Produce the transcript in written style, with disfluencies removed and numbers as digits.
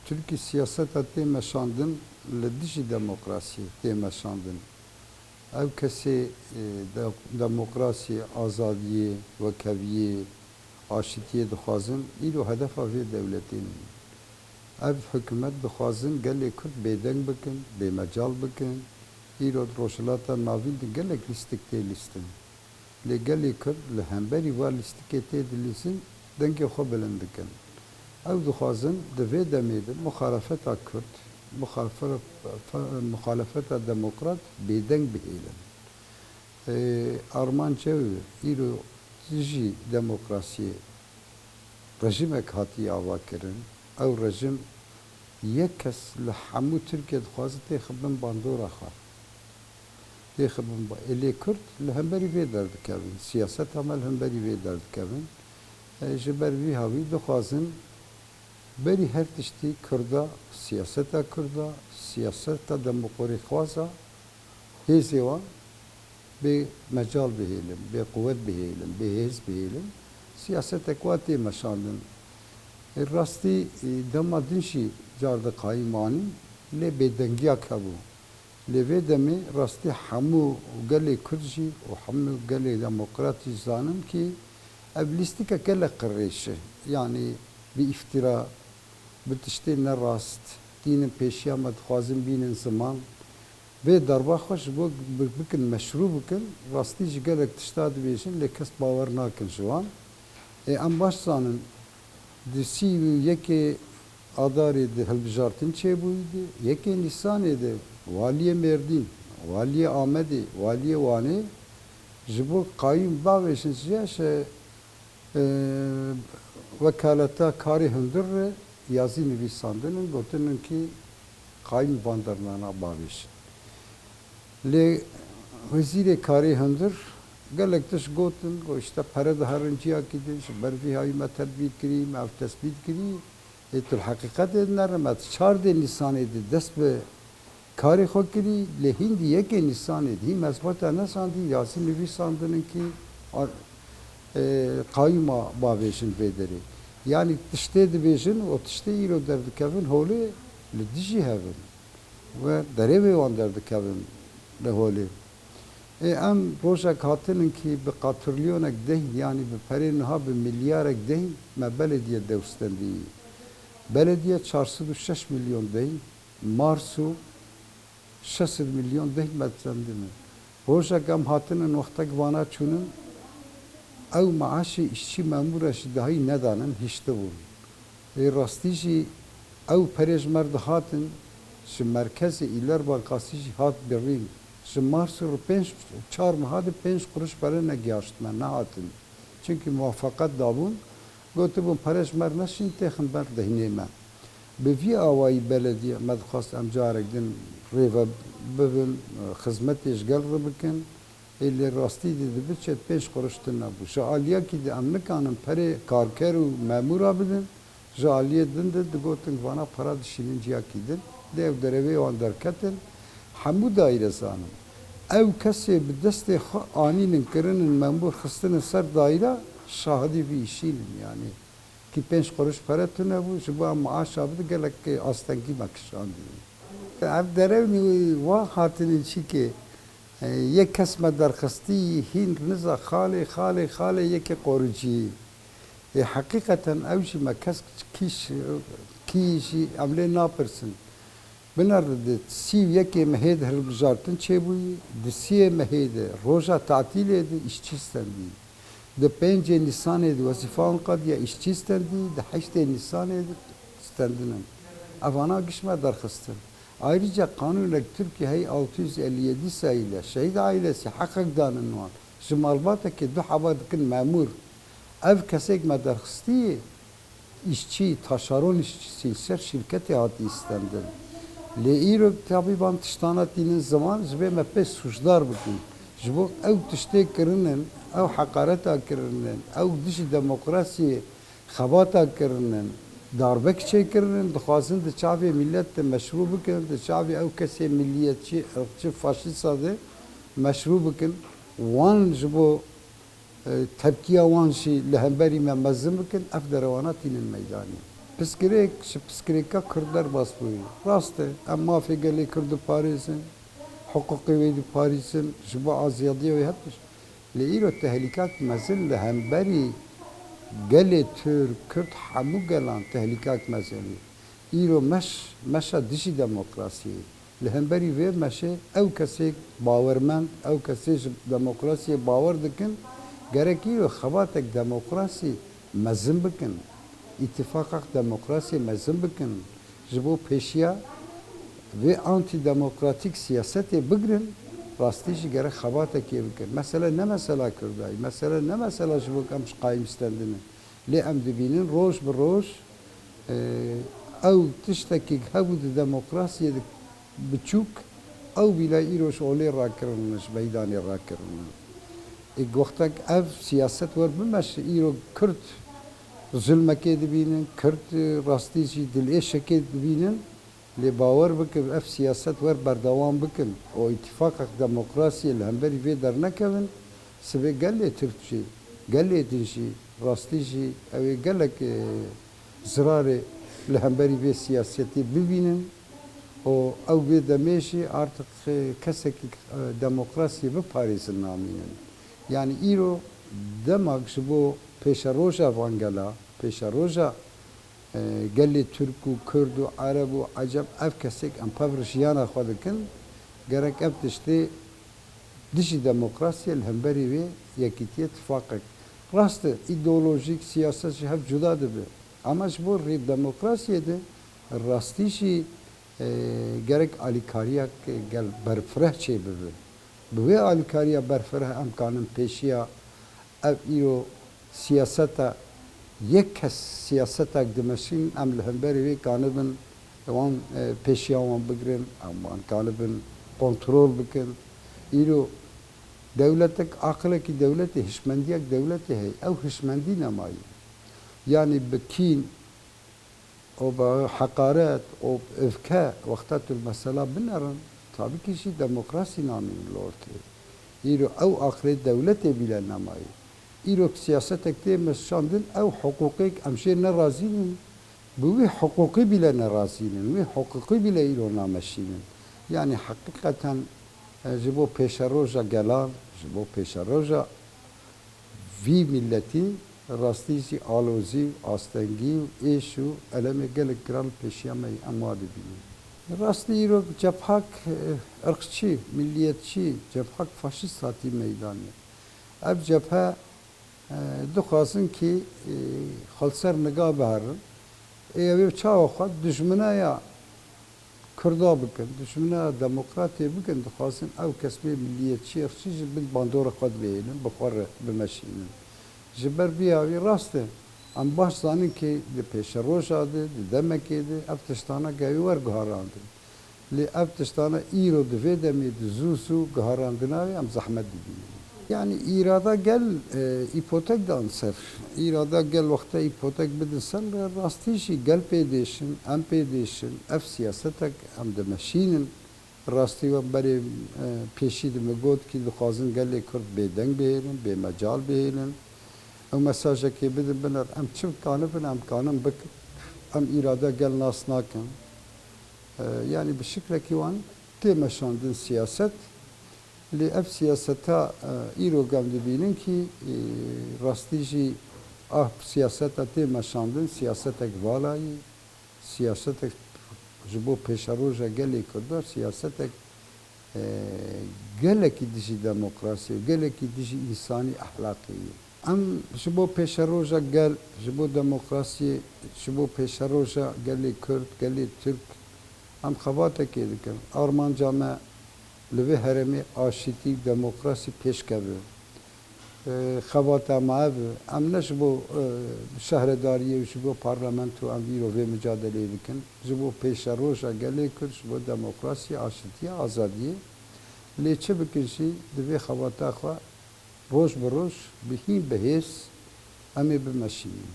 Türkiye siyaseta têmeşandin li dijî demokrasiyê têmeşandin. Ev kesê demokrasiyê, azadiyê, wekeviyê, aşîtiyê dixwazin, îro hedefa vê dewletê ne. Ev hikûmet dixwazin gelê Kurd bêdeng bikin, bêmecal bikin. Îro rojhilata navîn de gelek lîstik tê lîstin. Lê gelê Kurd li hemberî van lîstikê tê dilîzin, dengê xwe bilind dikin. Ew dixwazin di vê demê de muxalefeta Kurd, muxalefeta demokrat bêdeng bihêlin. Armanca ew îro jî demokrasiyê rejimek hatiye ava kirin. Ew rejim yek kes li hemû Tirkiye dixwaze tê xibin bandora xwe. Tê xibin lê Kurd li hemberî vê derdikevin. Siyaseta me li hemberî vê derdikevin. Ji ber vî havî dixwazin berî her tiştî Kurda, siyaseta Kurda, siyaseta demokratxwaza hêzê wan bê mecal bihêlin, bê quvvet bihêlin, bê hêz bihêlin. Siyasetek wa tê meşandin. Rastî dema din jî car de qayîm anîn lê bêdengiya hebû. Lê vê demê rastî hemû gelê Kurd jî û hemû gelê demokrat jî zanin ki ev lîstikek gelek qirêj e. Yani bi iftira, bi tiştê nerast, dînin pêşiya me dixwazin bînin ziman. Vê derba xwe ji bo bikin meşrû bikin, rastî ji gelek tişta dibêjin lê kes bawer nakin ji wan. Em baş zanin di sî û yekê adarê de hilbijartin çêbûyî de yekê Nîsanê de Waliyê Mêrdîn, Waliyê Amedê, Waliyê Wanê ji bo qayîm bavêjin ji vekaleta karê hundir re yazî nivîsandinin gotinin ki qayîm van dermana bavêjin. Lê wezîrê karê hundir gelek tiş gotin go işte pere de herinciyakî de ji ber vî hayî me tedbîr kirî, me ev tespît kirî. Tul heqîqetê nere me çardê Nîsanê de dest bi karê xwe kirî lê hîn dî yekê Nîsanê de hî mezbata nesandî yazî nivîsandinin ki qayîma bavêjin vê derê. Yani tiştê dibêjin û tiştê îro derdikevin holê li dijî hevin ve derê vê wan derdikevin li holê. Em rojek hatinin ki bi qatirlyonek deh yani bi perê niha bi milyarek deh me belediye dewstendî. Belediye 406 milyon deh, Marsu 600 milyon deh me zendine. Rojek em hatinin wextek vana çûnin ew maaşê işçi memûra jî dahî nedanin hişte bûn. Rastî jî ew perêjmer dihatin ji merkezê îler Bankasî jî hat birîn. Ji Marsê re 4 meha de 5 kuruş pere negihaştme nehatin. Çünkü muvaffakat dabûn gotibûn perêjmer neşîn têxin ber dehnê me. Bi vî awayî belediye me dixwast em carek din rêve bibin, xizmetê ji gel re bikin. Lê rastî de dibiçe 5 kuruş din nebû. Ji aliyekî de em nikanin perê karker û memûra bidin. Ji aliyê din de digotin vana para dişînin ciyakî din. Lê ev derevê wan derketin. Hemû dairezanin. Ew kesê bi destê xwe anînin kirinin memûr xistinin ser daîre şahidî vî îşînin yani. Ki 5 kuruş pere tune bû ji bo em maaşa bide gelek astengî me kişandî. Ev derewî wa hatinin çîkê yek kes me derxistî hîn niza xalê yekê qorûciyî. Heqîqeten ew jî me kes kî jî em lê napirsin. Binar de sîv yekê mehê de hilbijartin çêbûyî, di siyê mehê de roja tatilê de işçî stendî. Di 5 Nîsanê de wezîfa qediya işçî stendî, di 8 Nîsanê de stendinin. Evana gişme derxistin. Ayrıca kanunek Türkiye hey 657 sayıyla şehit ailesi hakkak danın var. Ji malbateke du hava dikin memur. Ev kesek me derxistiye işçi, taşeron işçisi ser şirketi hati istendin. Lê îro tabîban tiştana dînin ziman ji vê me pê suçdar bikin. Ji bo ew tiştê kirinin, ew heqareta kirinin, ew dijî demokrasiyê xebata kirinin, darbek çêkirinin, dixwazin di çavê millet de meşrû bikin, di çavê ew kesê milliyetçî, irqçî, faşîsta de meşrû bikin. Wan ji bo tepkiya wan jî li hemberî me mezin bikin, ev derewana tînin meydanê. Piskirek, piskireka Kürtler basbıyor. Rastı. Em mafya gelê Kürdü Parîsin, hukukê wê di Parîsin, ji bo azadiya wê heptiş. Lê îro tehlikat mezin li hemberî gelê Türk, Kürt hemû gelan tehlikat mezelî. îro meşa dijî demokrasiyê. Li hemberî vê meşê ew kesêk bawermend, ew kesê ji demokrasiyê bawer dikin, gerek îro xebatek demokrasî mezin bikin. İttifakak demokrasiye mezun bikin. Ji bo pêşiya ve antidemokratik siyasete bigrin, rastî jî gerek xebatekê bikin. Mesela ne mesela Kurdayî, mesela ne mesela ji bo em qayîm stendinin. Lê em dibînin roj bi roj ew tiştekî hebû di demokrasiyê de biçûk ew bîla îro ji olê rakirin, ji meydanê rakirin. Wextek ev siyaset wer bimeşe îro Kürt zulmekê dibînin, Kürt rastî jî dilêşekê dibînin, lê bawer bikin ev siyaset wer berdewam bikin. O îtîfaqek demokrasiyê li hemberî vê dernekevin, sibê gelê Türk jî, gelê din jî, rastî jî ew ê gelek zirarê li hemberî vê siyasetê bibînin. O ew vê demê jî artık kesekî demokrasiyê biparêzin namînin. Yani îro demak ji bo pêşeroja vangela, pêşeroja gelê Türk û Kurd û Arab û Acem ev kesek em pev jiyana xwe dikin, gerek ev tiştê dijî demokrasiyê li hemberî vê yekîtiye tifaqek. Rast e îdeolojik siyaset jî hev cuda dibe. Ama ji bo rê demokrasiyê de rastî jî gerek alîkariyak gel berfireh çê bibe. Bi vê alîkariya berfireh em kanin pêşiya ev îro siyaseta yek kes siyasetek dimeşin em li hemberî wê kanibin wan pêşiya wan bigirin, em wan kanibin kontrol bikin. Îro dewletek aqilekî dewletê, hişmendiyek dewletê heye. Ew hişmendî nemayê. Yani bi kîn o bi heqaret o öfke wexta tu mesela binerin, tabii ki jî demokrasî namîn li ortaya. îro ew aqilê dewletê bîle nemayê. îro siyasetek tê meşandin ew hukukek em jê nerazînin. Bi wê hukukî bîle nerazînin. Wê hukukî bîle îro nameşînin. Yani hakikaten ji bo pêşeroja gelan, ji bo pêşeroja vî milletî rastî jî alozî, astengî û êş û elemê gelek giran pêşiya me em wa dibînin. Rastî îro cephak ırkçî, milliyetçî, cephak faşîst hatî meydanê. Ev cephe dixwazin ki xelser niga biherin. Ew çawa xwe dijminaya Kurda bikin, dijminaya demokratê bikin, dixwazin ew kesmê milliyetçî ırkçî ji bin bandora xwe dibêhînin, bi xwe bimeşînin. Ji ber vîya wî rast e em baş zanin ki di pêşeroja de, di demekê de ev tiştana gewî werguharandin. Lê ev tiştana îro di vê demê di zûs û giharandina wê em zehmet dibînin. Yani îrada gel îpotek dan ser. İrada gel wexta îpotek bidin ser rastî jî gel pê dêşin, em pê dêşin, ev siyasetek em dimeşînin. Rastî we berê pêşî de me got ki dixwazin gelê Kurd bêdeng bihêlin, bêmecal bihêlin. Ew mesajekê bidin biner em çi kanibin em kanin bikin. Em îrada gel nas nakin. Yani bi şiklekî wan tê meşandin siyaset. Lê ev siyaseta îro gem dibînin ki rastî jî siyaseta tê meşandin siyasetek valayî, siyasetek ji bo pêşeroja gelê Kurda siyasetek gelekî dijî demokrasiyê, gelekî dijî însanî ehlaqî ye. Em ji bo pêşeroja gel, ji bo demokrasiyê, ji bo pêşeroja gelê Kurd, gelê Türk em xebatekê dikin. Armanca me li vê herêmê aşîtî demokrasî pêşkeve. Xebata me ev e. Em ne ji bo şehredariyê û ji bo parlamento em îro vê mücadeleyê dikin. Ji bo pêşeroja gelê Kurd, ji bo demokrasiyê, aşîtiye, azadiyê. Lê çi bikin jî di vê xebata xwe roj bi roj, bi hîn bi hês em ê bimeşînin.